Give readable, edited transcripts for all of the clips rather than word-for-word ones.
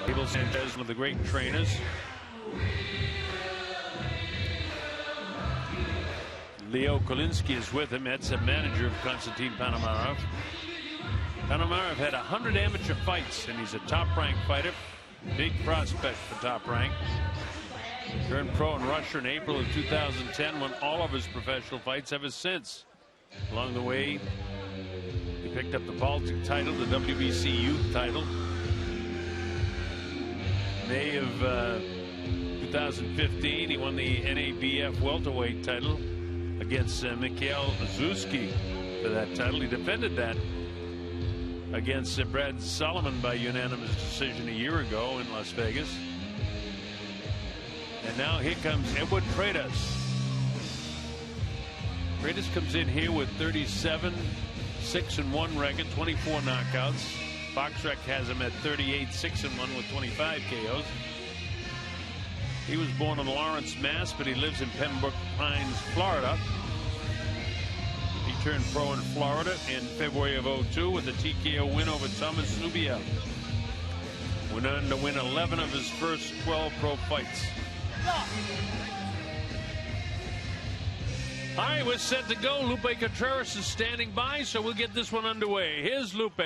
Abel Sanchez, one of the great trainers. Leo Kolinsky is with him. That's the manager of Konstantin Ponomarev. Ponomarev had 100 amateur fights, and he's a top-ranked fighter. Big prospect for TopRank. Turned pro in Russia in April of 2010, won all of his professional fights ever since. Along the way, he picked up the Baltic title, the WBC youth title. May of 2015, he won the NABF welterweight title against Mikhail Zuzki for that title. He defended that against Brad Solomon by unanimous decision a year ago in Las Vegas. And now here comes Edward Paredes. Paredes comes in here with 37, 6-1 record, 24 knockouts. BoxRec has him at 38, 6-1 with 25 KOs. He was born in Lawrence, Mass, but he lives in Pembroke Pines, Florida. He turned pro in Florida in February of 2002 with a TKO win over Thomas Nubiel. Went on to win 11 of his first 12 pro fights. All right, we're set to go. Lupe Contreras is standing by, so we'll get this one underway. Here's Lupe.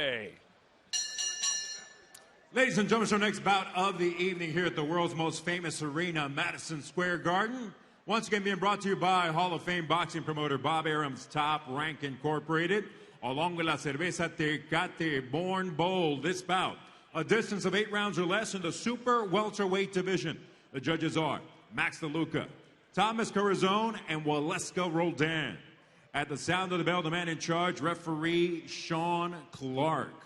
Ladies and gentlemen, our next bout of the evening here at the world's most famous arena, Madison Square Garden. Once again being brought to you by Hall of Fame boxing promoter Bob Arum's TopRank Incorporated, along with La Cerveza Tecate Born Bold. This bout, a distance of 8 rounds or less in the super welterweight division. The judges are Max DeLuca, Thomas Corazon, and Waleska Roldan. At the sound of the bell, the man in charge, referee Sean Clark.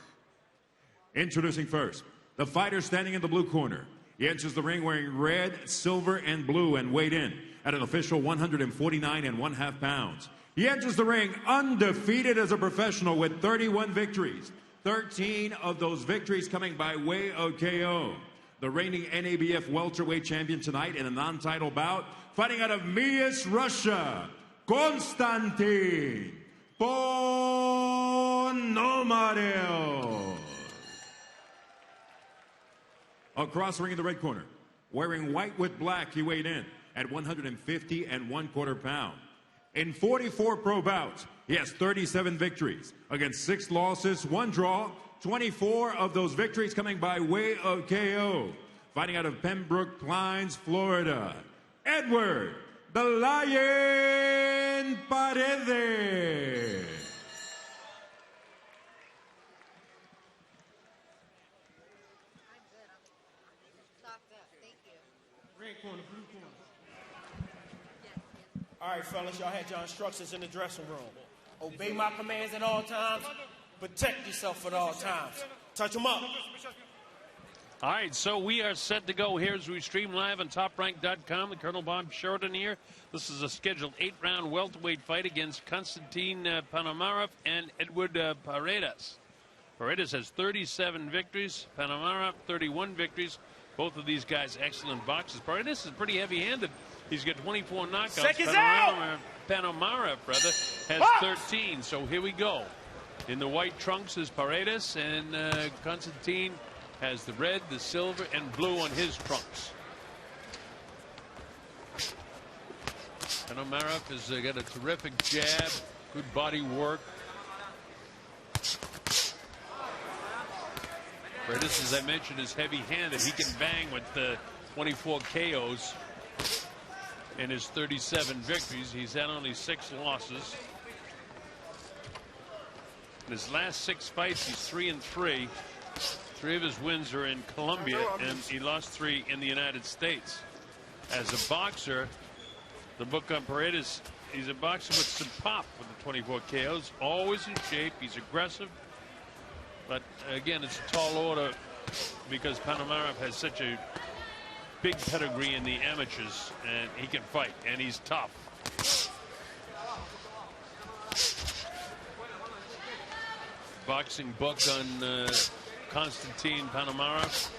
Introducing first, the fighter standing in the blue corner. He enters the ring wearing red, silver, and blue and weighed in at an official 149.5 pounds. He enters the ring undefeated as a professional with 31 victories. 13 of those victories coming by way of KO. The reigning NABF welterweight champion tonight in a non-title bout, fighting out of Minsk, Russia, Konstantin Ponomarev. Across the ring in the red corner, wearing white with black, he weighed in at 150.25 pounds. In 44 pro bouts, he has 37 victories against 6 losses, 1 draw, 24 of those victories coming by way of KO. Fighting out of Pembroke Pines, Florida, Edward the Lion Paredes. All right, fellas, y'all had your instructions in the dressing room. Obey my commands at all times. Protect yourself at all times. Touch them up. All right, so we are set to go here as we stream live on TopRank.com. The Colonel Bob Sheridan here. This is a scheduled 8-round welterweight fight against Konstantin Ponomarev and Edward Paredes. Paredes has 37 victories. Ponomarev, 31 victories. Both of these guys excellent boxers. Paredes is pretty heavy-handed. He's got 24 knockouts. Seconds out! Ponomarev, has 13. So here we go. In the white trunks is Paredes, and Konstantin has the red, the silver, and blue on his trunks. Ponomarev has got a terrific jab, good body work. Paredes, as I mentioned, is heavy-handed. He can bang with the 24 KOs in his 37 victories. He's had only 6 losses. In his last 6 fights, he's 3-3. 3 of his wins are in Colombia, and he lost 3 in the United States. As a boxer, the book on Paredes, he's a boxer with some pop with the 24 KOs. Always in shape. He's aggressive. But again, it's a tall order because Ponomarev has such a big pedigree in the amateurs, and he can fight, and he's tough. Boxing book on Konstantin Ponomarev.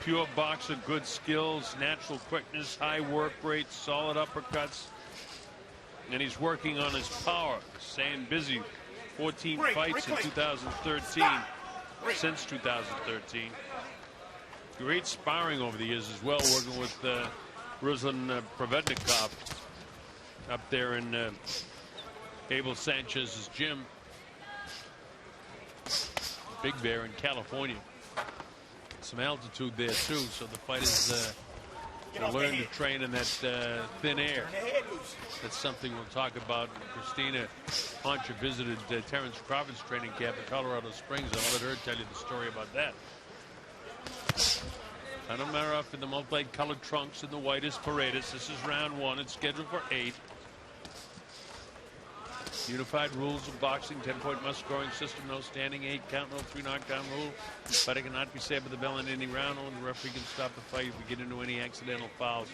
Pure boxer, good skills, natural quickness, high work rate, solid uppercuts. And he's working on his power, staying busy. 14 fights in 2013, since 2013. great sparring over the years as well, working with Ruslan Provednikov up there in Abel Sanchez's gym. Big Bear in California. Some altitude there too, so the fighters learn to train in that thin air. That's something we'll talk about. Christina Honcha visited Terrence Crawford's training camp in Colorado Springs. I'll let her tell you the story about that. Ponomarev in the multicolored trunks in the whitest Paredes. This is round 1. It's scheduled for 8. Unified rules of boxing, 10-point must-scoring system, no standing, 8 count, no 3 knockdown rule. Fighter cannot be saved by the bell in any round. Only the referee can stop the fight if we get into any accidental fouls.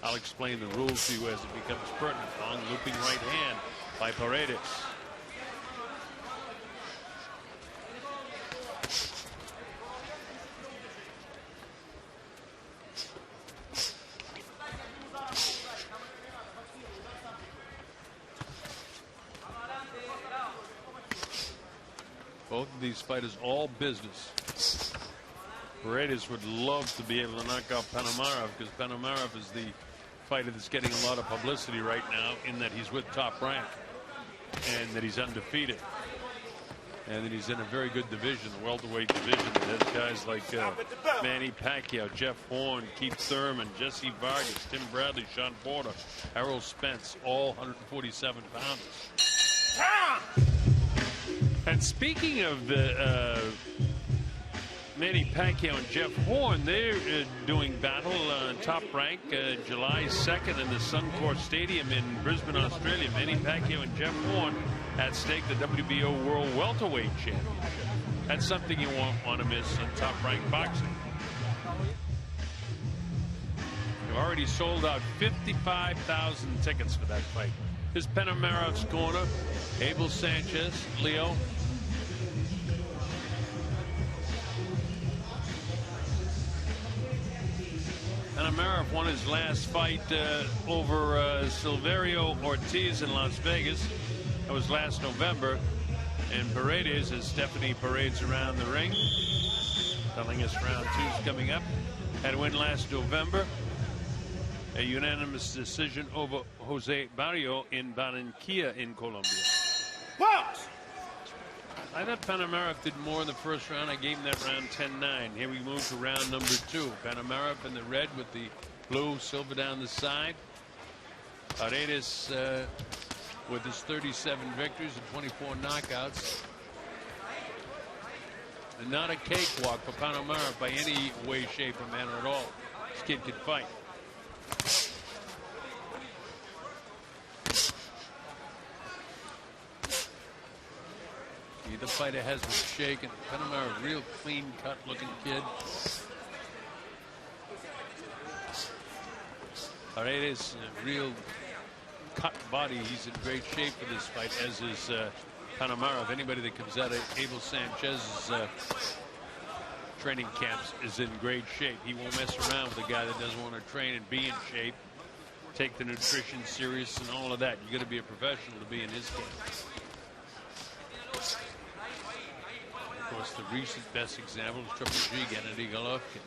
I'll explain the rules to you as it becomes pertinent. Long looping right hand by Paredes. Both of these fighters, all business. Paredes would love to be able to knock out Ponomarev because Ponomarev is the fighter that's getting a lot of publicity right now in that he's with TopRank and that he's undefeated and that he's in a very good division, the welterweight division that has guys like Manny Pacquiao, Jeff Horn, Keith Thurman, Jesse Vargas, Tim Bradley, Sean Porter, Errol Spence, all 147 pounders. And speaking of the Manny Pacquiao and Jeff Horn, they're doing battle on TopRank July 2nd in the Suncorp Stadium in Brisbane, Australia. Manny Pacquiao and Jeff Horn at stake, the WBO World Welterweight Championship. That's something you won't want to miss on TopRank Boxing. You've already sold out 55,000 tickets for that fight. This Ponomarev's corner, Abel Sanchez, Leo. Ponomarev won his last fight over Silverio Ortiz in Las Vegas. That was last November. And Paredes, as Stephanie parades around the ring, telling us round 2's coming up, had a win last November. A unanimous decision over Jose Barrio in Barranquilla in Colombia. Box! I thought Ponomarev did more in the first round. I gave him that round 10-9. Here we move to round number 2. Ponomarev in the red with the blue, silver down the side. Paredes with his 37 victories and 24 knockouts. And not a cakewalk for Ponomarev by any way, shape, or manner at all. This kid can fight. Either fighter has been shaken. Ponomarev, real clean-cut looking kid. Paredes, a real cut body. He's in great shape for this fight, as is Ponomarev. Anybody that comes out of Abel Sanchez's training camps is in great shape. He won't mess around with a guy that doesn't want to train and be in shape, take the nutrition serious and all of that. You got to be a professional to be in his camp. Of course, the recent best example is Triple G, Gennady Golovkin.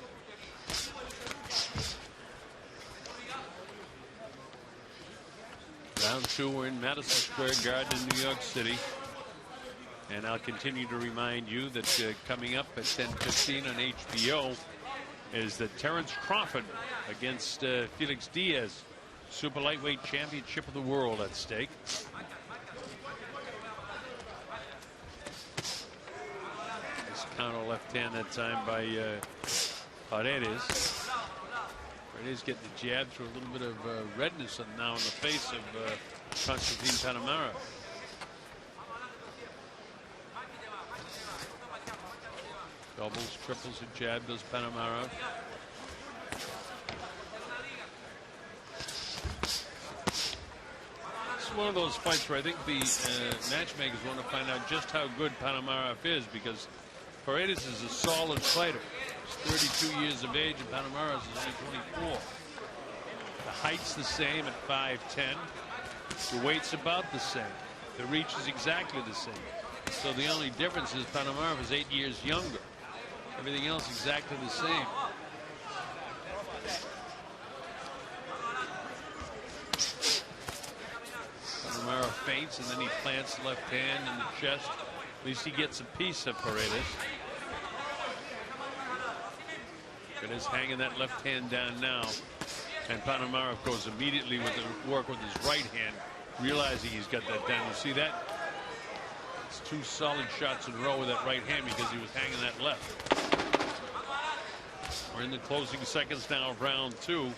Round 2, we're in Madison Square Garden in New York City. And I'll continue to remind you that coming up at 10:15 on HBO is the Terrence Crawford against Felix Diaz. Super lightweight championship of the world at stake. Counter left hand that time by Paredes. Paredes getting the jab through a little bit of redness now in the face of Konstantin Ponomarev. Doubles, triples, a jab does Ponomarev. This is one of those fights where I think the matchmakers want to find out just how good Ponomarev is, because Paredes is a solid fighter. He's 32 years of age, and Ponomarev is only 24. The height's the same at 5'10". The weight's about the same. The reach is exactly the same. So the only difference is Ponomarev is 8 years younger. Everything else exactly the same. Ponomarev feints, and then he plants the left hand in the chest. At least he gets a piece of Paredes. Paredes hanging that left hand down now. And Ponomarev goes immediately with the work with his right hand, realizing he's got that down. You see that? It's 2 solid shots in a row with that right hand because he was hanging that left. We're in the closing seconds now of round 2. And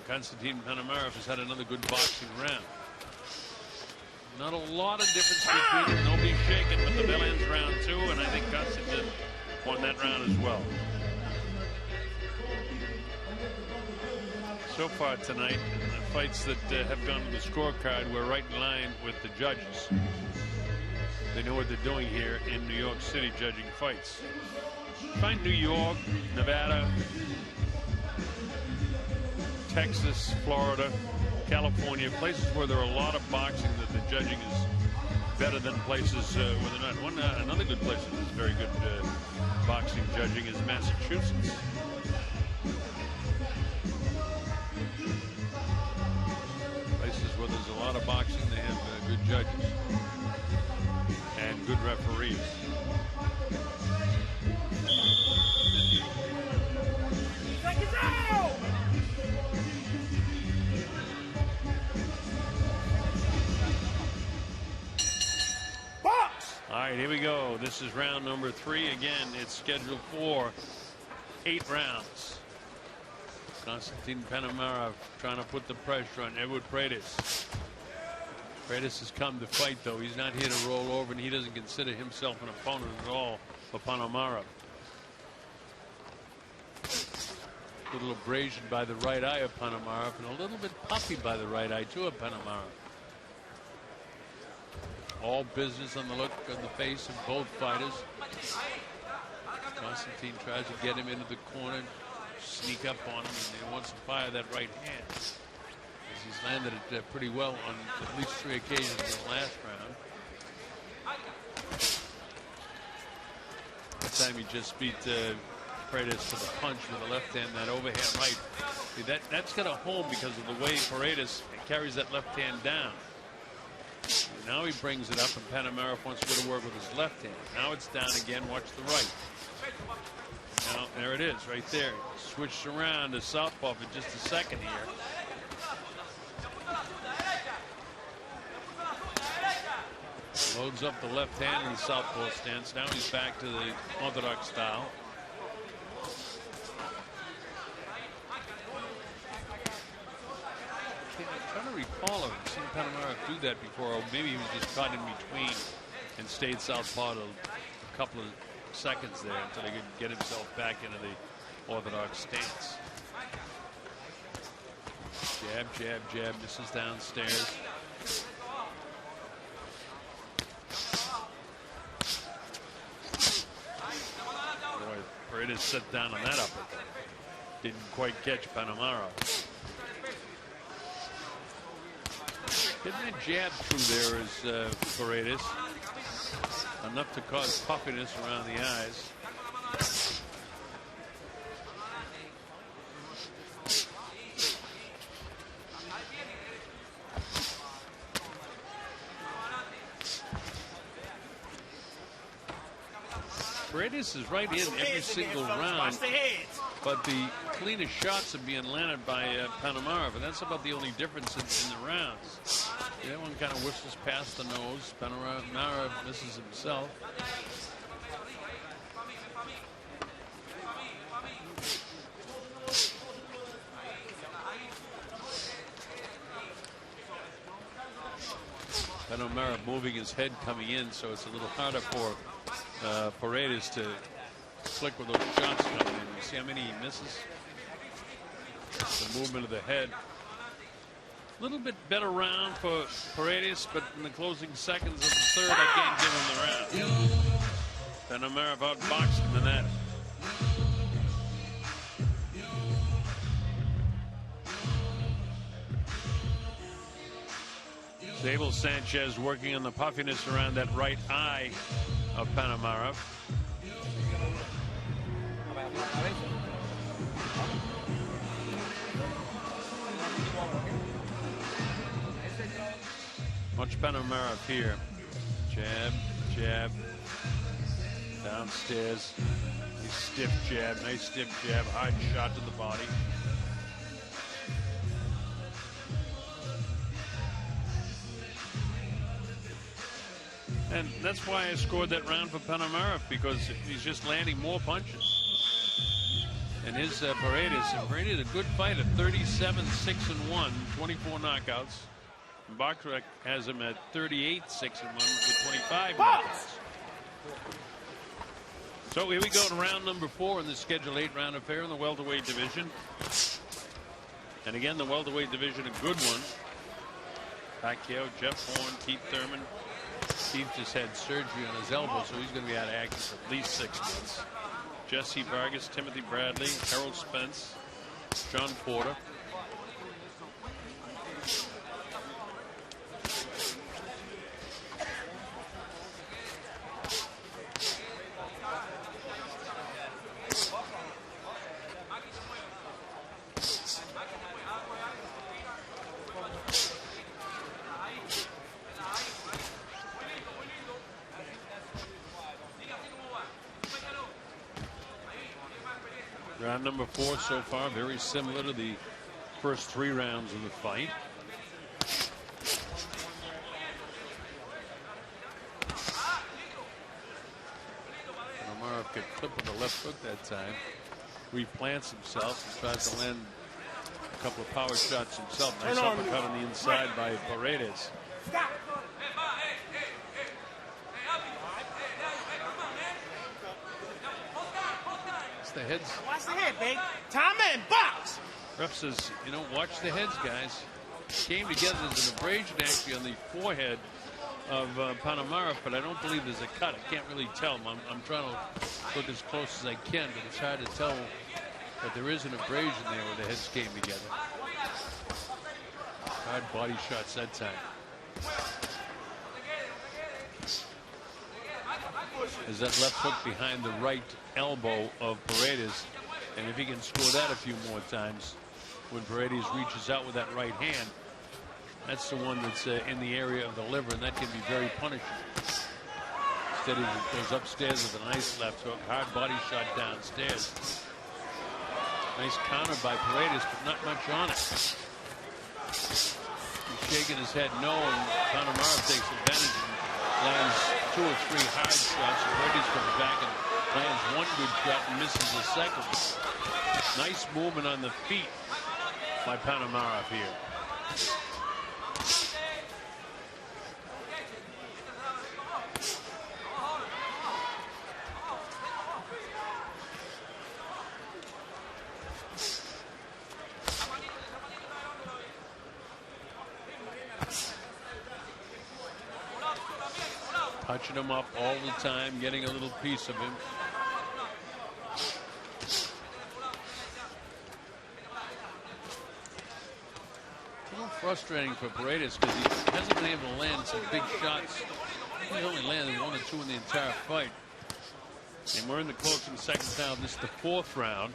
Konstantin Ponomarev has had another good boxing round. Not a lot of difference between them. Nobody's shaking, but the bell ends round 2, and I think Konstantin won that round as well. So far tonight, in the fights that have gone to the scorecard, we're right in line with the judges. They know what they're doing here in New York City judging fights. Find New York, Nevada, Texas, Florida, California, places where there are a lot of boxing that the judging is better than places where they're not. Another good place that is very good boxing judging is Massachusetts. Where there's a lot of boxing, they have good judges and good referees. Box! All right, here we go. This is round number 3. Again, it's scheduled for 8 rounds. Konstantin Ponomarev trying to put the pressure on Edward Paredes. Paredes has come to fight, though. He's not here to roll over, and he doesn't consider himself an opponent at all for Ponomarev. A little abrasion by the right eye of Ponomarev, and a little bit puffy by the right eye, too, of Ponomarev. All business on the look on the face of both fighters. Konstantin tries to get him into the corner, sneak up on him, and he wants to fire that right hand. As he's landed it pretty well on at least 3 occasions in the last round. That time he just beat Paredes to the punch with the left hand, that overhand right. See, that's got a home because of the way Paredes carries that left hand down. And now he brings it up, and Ponomarev wants to go to work with his left hand. Now it's down again. Watch the right. Now, there it is, right there. Switched around to southpaw for just a second here. Loads up the left hand in the southpaw stance. Now he's back to the orthodox style. I'm trying to recall if I've seen Ponomarev do that before, or maybe he was just caught in between and stayed southpaw a couple of seconds there until he could get himself back into the orthodox stance. Jab, jab, jab, misses downstairs. Boy, Paredes set down on that uppercut. Didn't quite catch Ponomarev. Getting a jab through there is Paredes. Enough to cause puffiness around the eyes. Paredes is right in every single round, but the cleanest shots are being landed by Ponomarev, and that's about the only difference in the rounds. That one kind of whistles past the nose. Ponomarev misses himself. Ponomarev moving his head coming in, so it's a little harder for Paredes to flick with those shots coming in. You see how many he misses? The movement of the head. A little bit better round for Paredes, but in the closing seconds of the third, I can't give him the round. Ponomarev outboxed him in that. Abel Sanchez working on the puffiness around that right eye of Ponomarev. Watch Ponomarev here. Jab, jab. Downstairs. Nice stiff jab. Nice stiff jab. Hard shot to the body. And that's why I scored that round for Ponomarev, because he's just landing more punches. And his Paredes, a good fight at 37-6-1, 24 knockouts. And BoxRec has him at 38-6-1 with 25 knockouts. So here we go to round number 4 in the Schedule 8 round affair in the welterweight division. And again, the welterweight division, a good one. Pacquiao, Jeff Horn, Keith Thurman. Keith just had surgery on his elbow, so he's going to be out of action for at least 6 months. Jesse Vargas, Timothy Bradley, Harold Spence, John Porter. Round number 4 so far, very similar to the first 3 rounds of the fight. Ponomarev got clipped with the left hook that time. Replants himself and tries to land a couple of power shots himself. Nice uppercut on the inside by Paredes. The heads. Watch the head, babe. Time and box. Ref says, you know, watch the heads, guys. Came together as an abrasion actually on the forehead of Ponomarev, but I don't believe there's a cut. I can't really tell. I'm trying to look as close as I can, but it's hard to tell that there is an abrasion there where the heads came together. Hard body shots that time. Is that left hook behind the right elbow of Paredes, and if he can score that a few more times when Paredes reaches out with that right hand, that's the one that's in the area of the liver, and that can be very punishing. Instead, he goes upstairs with a nice left hook, hard body shot downstairs. Nice counter by Paredes, but not much on it. He's shaking his head no, and Ponomarev takes advantage and lands 2 or 3 hard shots. Paredes comes back and lands 1 good shot and misses the second. Nice movement on the feet by Ponomarev here. Touching him up all the time, getting a little piece of him. A little frustrating for Paredes because he hasn't been able to land some big shots. He only landed 1 or 2 in the entire fight. And we're in the closing seconds now. This is the 4th round.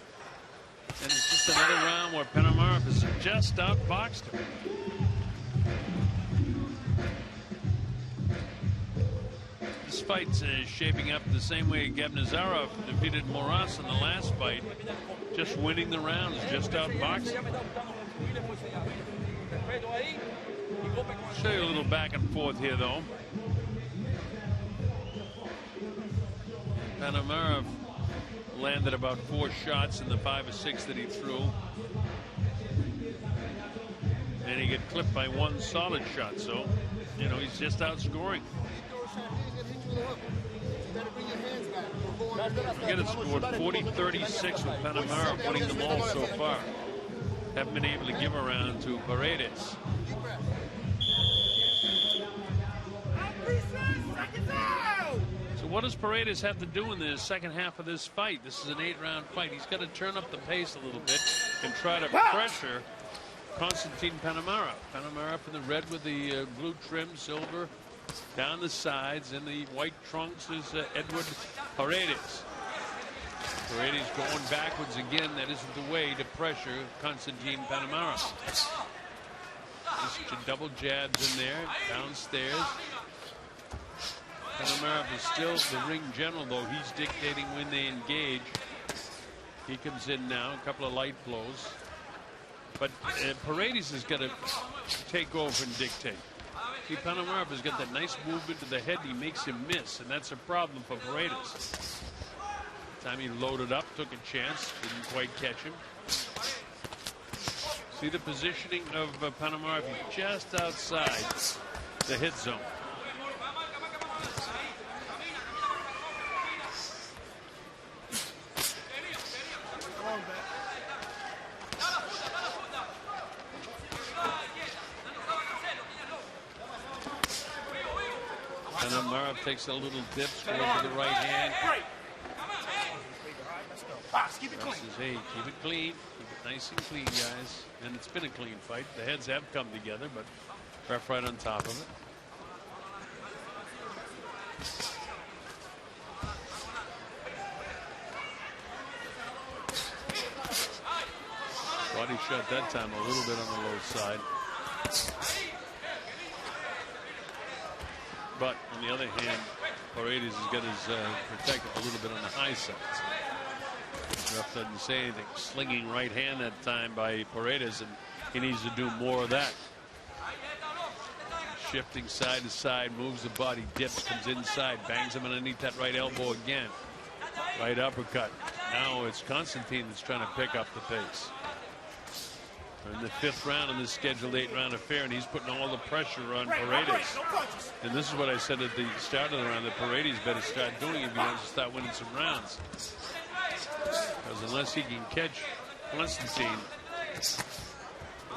And it's just another round where Ponomarev has just outboxed him. This fight's shaping up the same way Gabnazarov defeated Moras in the last fight. Just winning the rounds, just outboxing. Show you a little back and forth here, though. Ponomarev landed about 4 shots in the 5 or 6 that he threw. And he get clipped by 1 solid shot, so, you know, he's just outscoring. Again, it's scored 40-36 with Ponomarev winning them all so far. Haven't been able to give a round to Paredes. So what does Paredes have to do in the second half of this fight? This is an 8-round fight. He's got to turn up the pace a little bit and try to pressure Konstantin Ponomarev. Ponomarev in the red with the blue trim, silver down the sides. In the white trunks is Edward Paredes. Paredes going backwards again. That isn't the way to pressure Konstantin Ponomarev. Just your double jabs in there, downstairs. Ponomarev is still the ring general, though. He's dictating when they engage. He comes in now, a couple of light blows. But Paredes has got to take over and dictate. See, Ponomarev has got that nice movement to the head. He makes him miss, and that's a problem for Paredes. Time he loaded up, took a chance, didn't quite catch him. See the positioning of Ponomarev, just outside the hit zone. Ponomarev takes a little dip, scores to the right hand. Keep it clean. Hey, keep it clean. Keep it nice and clean, guys. And it's been a clean fight. The heads have come together, but ref right on top of it. Body shot that time a little bit on the low side. But on the other hand, Paredes has got his protected a little bit on the high side. Ref doesn't say anything. Slinging right hand that time by Paredes, and he needs to do more of that. Shifting side to side, moves the body, dips, comes inside, bangs him underneath that right elbow again. Right uppercut. Now it's Konstantin that's trying to pick up the pace. We're in the 5th round in this scheduled 8-round affair, and he's putting all the pressure on Paredes. And this is what I said at the start of the round, that Paredes better start doing if he wants to start winning some rounds. Because unless he can catch Konstantin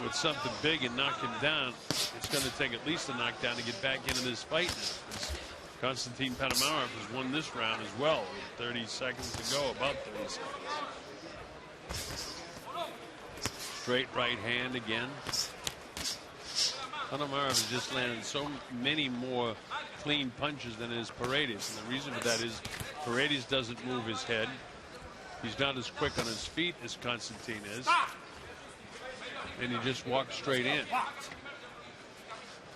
with something big and knock him down, it's going to take at least a knockdown to get back into this fight now. Konstantin Ponomarev has won this round as well. 30 seconds to go, about 30 seconds. Straight right hand again. Ponomarev has just landed so many more clean punches than is Paredes. And the reason for that is Paredes doesn't move his head. He's not as quick on his feet as Konstantin is. And he just walks straight in.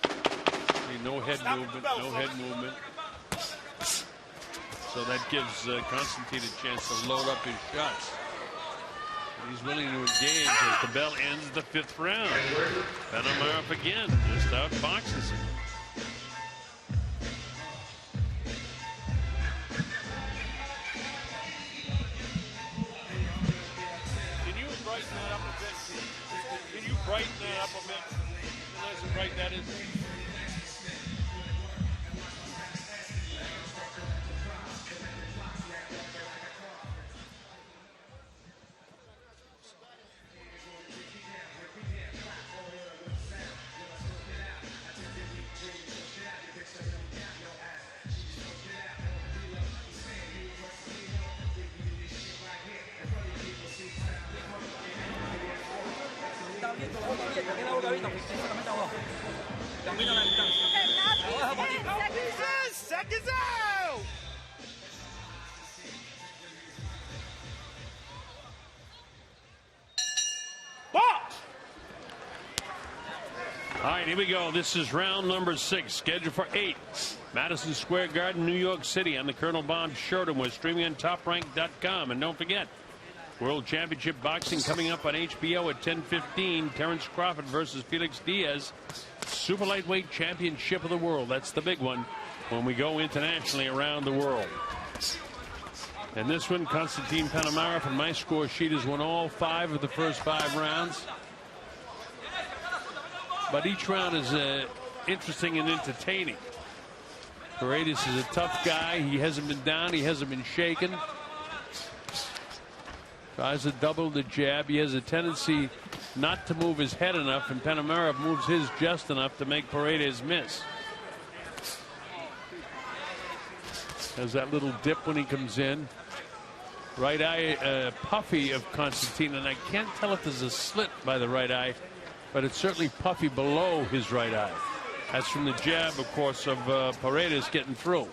See, no head movement, no head movement. So that gives Konstantin a chance to load up his shots. And he's willing to engage as the bell ends the 5th round. Ponomarev again, just outboxes him. Brighten that up a bit. Nice and bright that is. Seconds out! All right, here we go. This is round number 6, scheduled for 8. Madison Square Garden, New York City. I'm the Colonel Bob Shorten. We're streaming on TopRank.com. And don't forget, World Championship Boxing coming up on HBO at 10:15. Terrence Crawford versus Felix Diaz. Super Lightweight Championship of the World. That's the big one when we go internationally around the world. And this one, Konstantin Ponomarev, and my score sheet has won all 5 of the first 5 rounds. But each round is interesting and entertaining. Paredes is a tough guy. He hasn't been down. He hasn't been shaken. Tries to double the jab. He has a tendency not to move his head enough, and Ponomarev moves his just enough to make Paredes miss. Has that little dip when he comes in. Right eye puffy of Konstantin, and I can't tell if there's a slit by the right eye, but it's certainly puffy below his right eye. That's from the jab, of course, of Paredes getting through.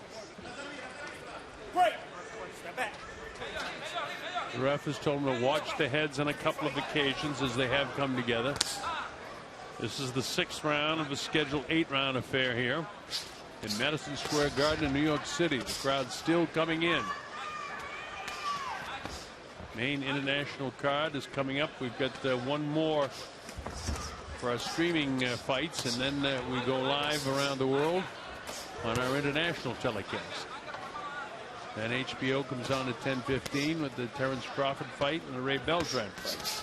The ref has told him to watch the heads on a couple of occasions as they have come together. This is the 6th round of a scheduled 8-round affair here in Madison Square Garden in New York City. The crowd still coming in. Main international card is coming up. We've got one more for our streaming fights, and then we go live around the world on our international telecast. Then HBO comes on at 10:15 with the Terrence Crawford fight and the Ray Beltran fight.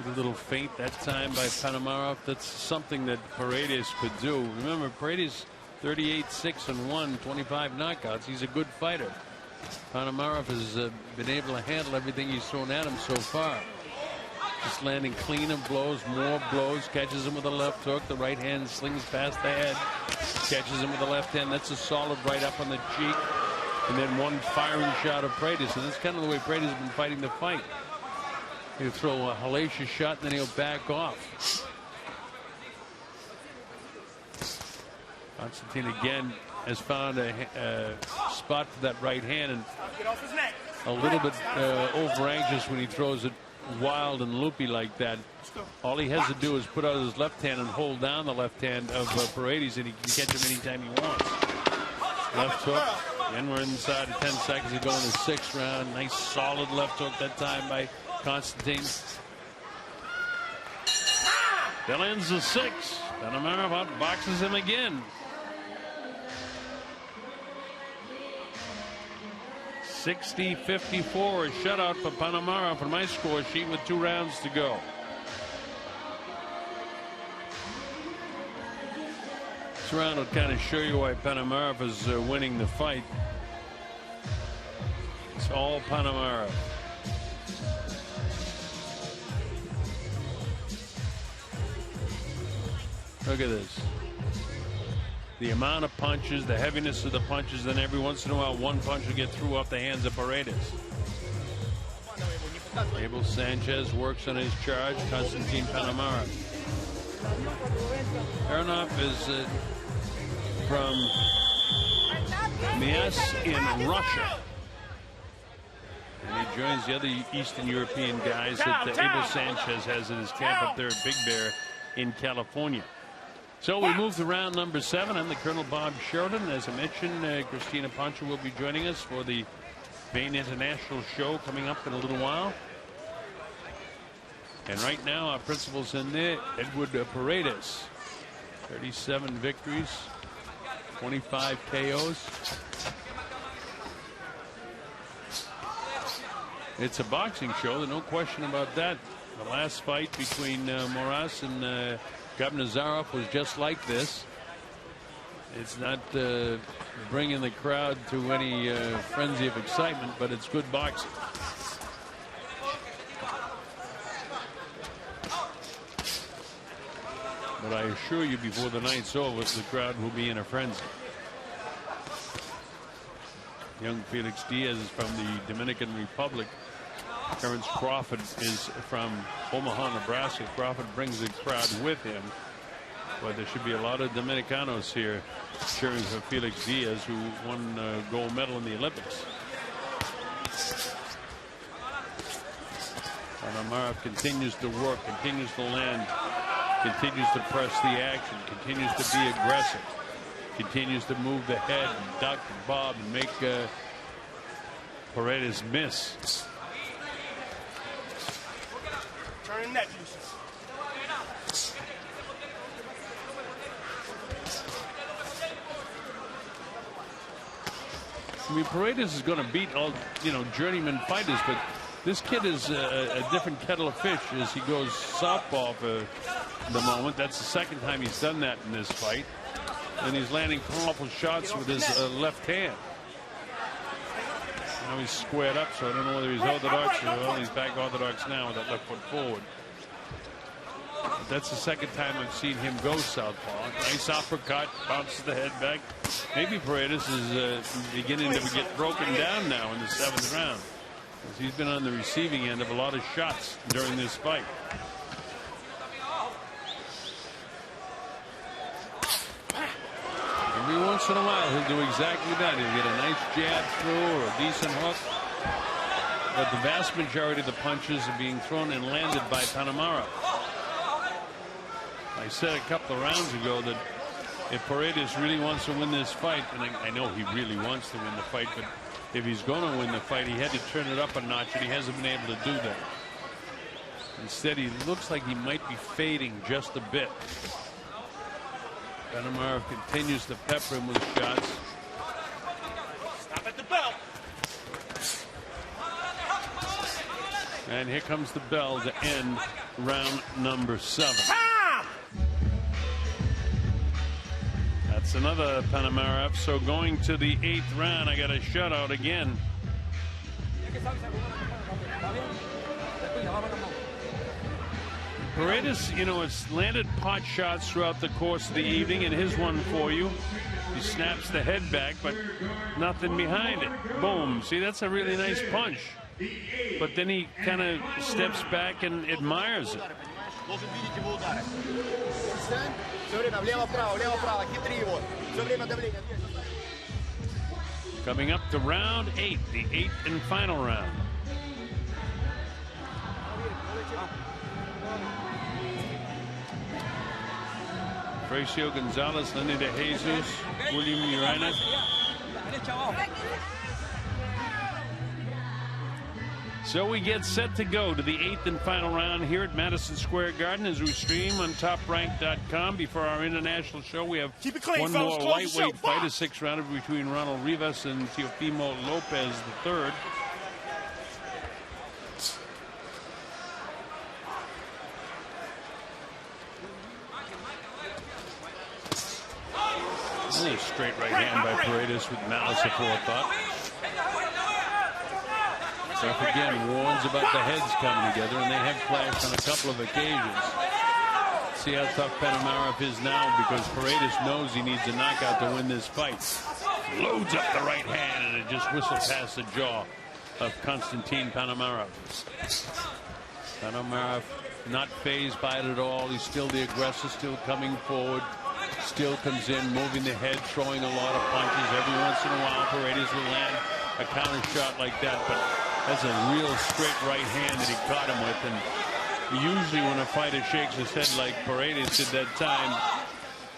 A little feint that time by Ponomarev. That's something that Paredes could do. Remember, Paredes 38-6-1, 25 knockouts. He's a good fighter. Ponomarev has been able to handle everything he's thrown at him so far. Just landing cleaner blows, more blows, catches him with a left hook. The right hand slings past the head, catches him with the left hand. That's a solid right up on the cheek. And then one firing shot of Paredes. And that's kind of the way Paredes has been fighting the fight. He'll throw a hellacious shot and then he'll back off. Konstantin again has found a spot for that right hand, and a little bit over anxious when he throws it wild and loopy like that. All he has to do is put out his left hand and hold down the left hand of Paredes, and he can catch him anytime he wants. Left hook, and we're inside of 10 seconds to go in the 6th round. Nice solid left hook that time by Konstantin. That ends the 6th. Ponomarev outboxes him again. 60-54, a shutout for Ponomarev on my score sheet with 2 rounds to go. This round will kind of show you why Ponomarev is winning the fight. It's all Ponomarev. Look at this. The amount of punches, the heaviness of the punches, then every once in a while one punch will get through off the hands of Paredes. Abel Sanchez works on his charge. Konstantin Ponomarev. Aronov is from Madison in Russia. And he joins the other Eastern European guys that Abel Sanchez has in his camp up there at Big Bear in California. So we move to round number 7. I'm the Colonel Bob Sheridan. As I mentioned, Christina Pancha will be joining us for the Bain International show coming up in a little while. And right now our principal's in there, Edward Paredes. 37 victories, 25 KOs. It's a boxing show, there's no question about that. The last fight between Moras and Gabnazarov was just like this. It's not bringing the crowd to any frenzy of excitement, but it's good boxing. But I assure you, before the night's over, the crowd will be in a frenzy. Young Felix Diaz is from the Dominican Republic. Terrence Crawford is from Omaha, Nebraska. Crawford brings the crowd with him. But there should be a lot of Dominicanos here cheering for Felix Diaz, who won a gold medal in the Olympics. Ponomarev continues to work, continues to land, continues to press the action, continues to be aggressive, continues to move the head and duck and bob and make Paredes miss. Turn the neck, Lucius. I mean, Paredes is going to beat all, journeyman fighters, but this kid is a different kettle of fish as he goes southpaw for the moment. That's the second time he's done that in this fight. And he's landing powerful shots with his left hand. Now he's squared up, so I don't know whether he's orthodox or well, he's back orthodox now with that left foot forward. But that's the second time I've seen him go southpaw. Nice uppercut, bounces the head back. Maybe Paredes is beginning to get broken down now in the 7th round. He's been on the receiving end of a lot of shots during this fight. once in a while, he'll do exactly that. He'll get a nice jab through or a decent hook. But the vast majority of the punches are being thrown and landed by Ponomarev. I said a couple of rounds ago that if Paredes really wants to win this fight, and I know he really wants to win the fight, but if he's going to win the fight, he had to turn it up a notch, and he hasn't been able to do that. Instead, he looks like he might be fading just a bit. Ponomarev continues to pepper him with shots. Stop at the bell. And here comes the bell to end round number 7. Time! That's another Ponomarev. So going to the 8th round, I got a shutout again. Paredes, you know, has landed pot shots throughout the course of the evening, and here's one for you. He snaps the head back, but nothing behind it. Boom. See, that's a really nice punch. But then he kind of steps back and admires it. Coming up to round 8, the 8th and final round. Fracio Gonzalez, Lenny De Jesus, William Urena. So we get set to go to the 8th and final round here at Madison Square Garden as we stream on TopRank.com. Before our international show, we have one more lightweight fight, a 6th rounder between Ronald Rivas and Teofimo Lopez III. A straight right hand by Paredes with malice aforethought. Ref again warns about the heads coming together, and they have clashed on a couple of occasions. See how tough Ponomarev is now, because Paredes knows he needs a knockout to win this fight. Loads up the right hand, and it just whistles past the jaw of Konstantin Ponomarev. Ponomarev not fazed by it at all. He's still the aggressor, still coming forward. Still comes in, moving the head, throwing a lot of punches. Every once in a while, Paredes will land a counter shot like that, but that's a real straight right hand that he caught him with. And usually when a fighter shakes his head like Paredes did that time,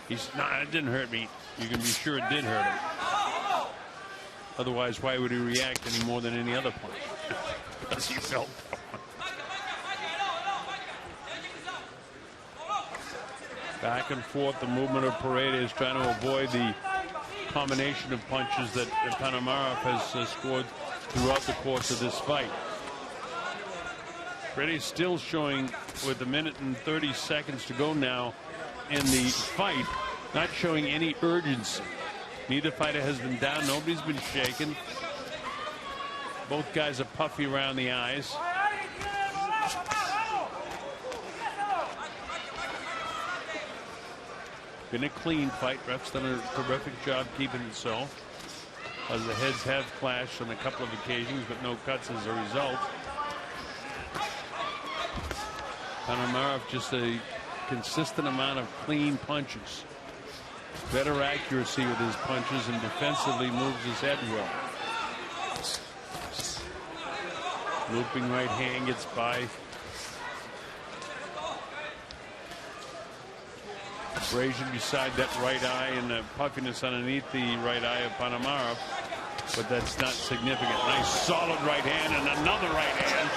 he's, nah, it didn't hurt me. You can be sure it did hurt him. Otherwise, why would he react any more than any other punch? Because he felt that one. Back and forth, the movement of Paredes trying to avoid the combination of punches that Ponomarev has scored throughout the course of this fight. Paredes still showing, with a minute and 30 seconds to go now in the fight, not showing any urgency. Neither fighter has been down. Nobody's been shaken. Both guys are puffy around the eyes. Been a clean fight. Ref's done a terrific job keeping it so, as the heads have clashed on a couple of occasions, but no cuts as a result. Ponomarev just a consistent amount of clean punches. Better accuracy with his punches, and defensively moves his head well. Looping right hand gets by. Abrasion beside that right eye, and the puffiness underneath the right eye of Ponomarev, but that's not significant. Nice solid right hand, and another right hand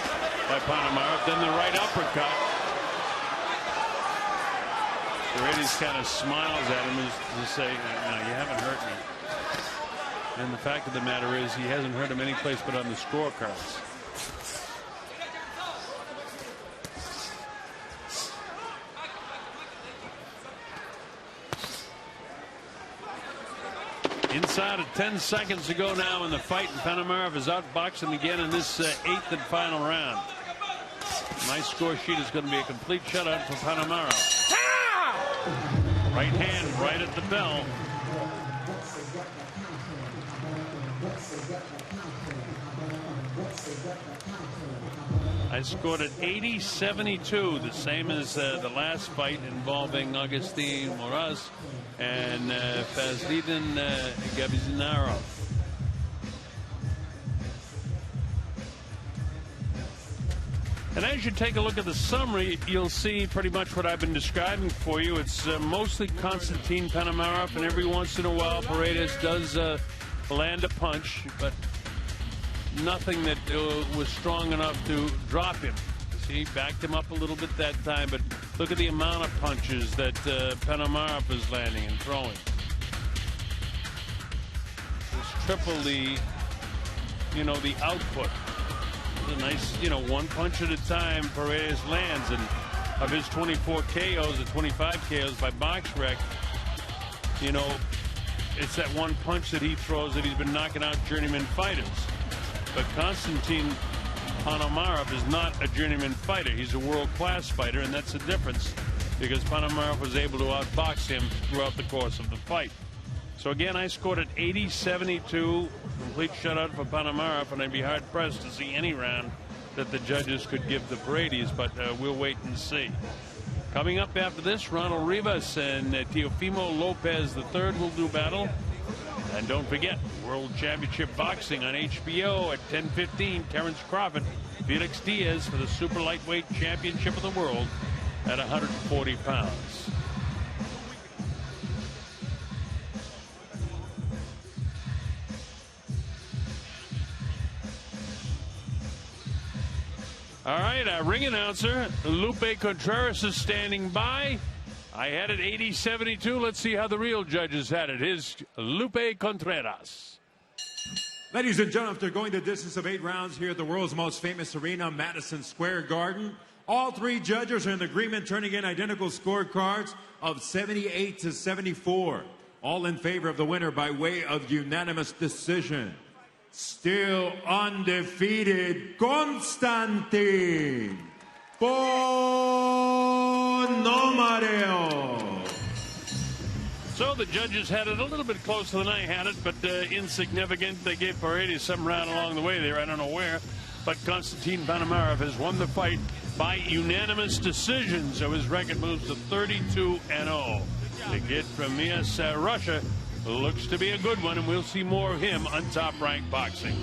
by Ponomarev. Then the right uppercut. Paredes kind of smiles at him as to say, no, you haven't hurt me. And the fact of the matter is, he hasn't hurt him any place but on the scorecards. Inside of 10 seconds to go now in the fight, and Ponomarev is outboxing again in this 8th and final round. My score sheet is going to be a complete shutout for Ponomarev. Right hand right at the bell. I scored it 80-72, the same as the last fight involving Augustin Moraz and Fazlidin Gabizinarov. And as you take a look at the summary, you'll see pretty much what I've been describing for you. It's mostly Konstantin Ponomarev, and every once in a while Paredes does land a punch, but nothing that was strong enough to drop him. See, backed him up a little bit that time, but look at the amount of punches that Ponomarev is landing and throwing. It's triple the, the output. A nice, one punch at a time Paredes lands, and of his 24 KOs or 25 KOs by BoxRec, it's that one punch that he throws that he's been knocking out journeyman fighters. But Konstantin Ponomarev is not a journeyman fighter. He's a world-class fighter, and that's the difference, because Ponomarev was able to outbox him throughout the course of the fight. So again, I scored at 80-72, complete shutout for Ponomarev, and I'd be hard-pressed to see any round that the judges could give the Paredes, but we'll wait and see. Coming up after this, Ronald Rivas and Teofimo Lopez III will do battle. And don't forget, World Championship Boxing on HBO at 10:15. Terrence Crawford, Felix Diaz for the Super Lightweight Championship of the World at 140 pounds. All right, our ring announcer, Lupe Contreras, is standing by. I had it 80-72. Let's see how the real judges had it. Here's Lupe Contreras. Ladies and gentlemen, after going the distance of 8 rounds here at the world's most famous arena, Madison Square Garden, all 3 judges are in agreement, turning in identical scorecards of 78-74. All in favor of the winner by way of unanimous decision. Still undefeated, Konstantin Ponomarev. So the judges had it a little bit closer than I had it, but insignificant. They gave Paredes some round along the way there. I don't know where. But Konstantin Ponomarev has won the fight by unanimous decision. So his record moves to 32-0. The kid from Russia looks to be a good one, and we'll see more of him on Top Rank Boxing.